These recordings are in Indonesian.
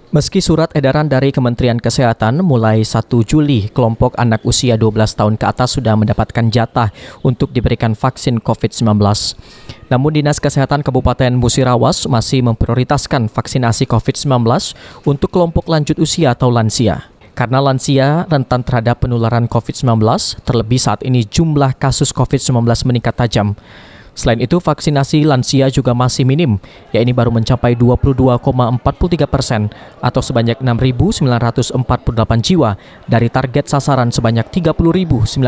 Meski surat edaran dari Kementerian Kesehatan mulai 1 Juli, kelompok anak usia 12 tahun ke atas sudah mendapatkan jatah untuk diberikan vaksin COVID-19. Namun Dinas Kesehatan Kabupaten Musirawas masih memprioritaskan vaksinasi COVID-19 untuk kelompok lanjut usia atau lansia. Karena lansia rentan terhadap penularan COVID-19, terlebih saat ini jumlah kasus COVID-19 meningkat tajam. Selain itu, vaksinasi lansia juga masih minim, yakni baru mencapai 22,43% atau sebanyak 6.948 jiwa dari target sasaran sebanyak 30.981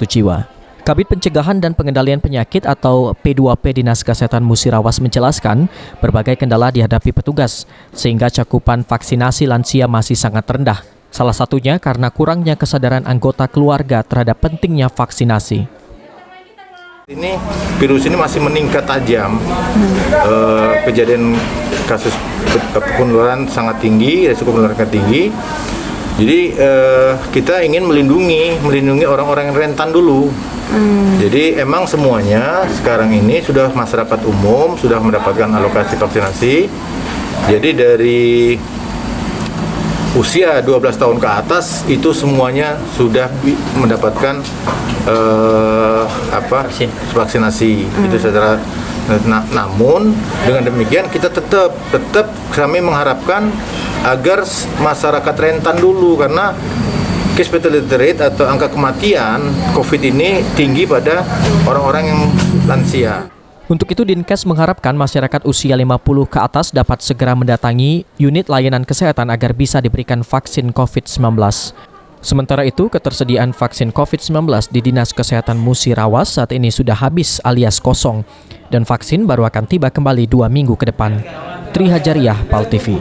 jiwa. Kabid Pencegahan dan Pengendalian Penyakit atau P2P Dinas Kesehatan Musirawas menjelaskan berbagai kendala dihadapi petugas, sehingga cakupan vaksinasi lansia masih sangat rendah. Salah satunya karena kurangnya kesadaran anggota keluarga terhadap pentingnya vaksinasi. Ini virus ini masih meningkat tajam, kejadian kasus penularan sangat tinggi, resiko penularan tinggi. Jadi kita ingin melindungi orang-orang yang rentan dulu. Jadi emang semuanya sekarang ini sudah masyarakat umum sudah mendapatkan alokasi vaksinasi. Jadi dari usia 12 tahun ke atas itu semuanya sudah mendapatkan vaksinasi. Itu secara namun dengan demikian kita tetap kami mengharapkan agar masyarakat rentan dulu, karena case fatality rate atau angka kematian COVID ini tinggi pada orang-orang yang lansia. Untuk itu, Dinkes mengharapkan masyarakat usia 50 ke atas dapat segera mendatangi unit layanan kesehatan agar bisa diberikan vaksin COVID-19. Sementara itu, ketersediaan vaksin COVID-19 di Dinas Kesehatan Musirawas saat ini sudah habis alias kosong, dan vaksin baru akan tiba kembali 2 minggu ke depan. Tri Hajariah, PAL TV.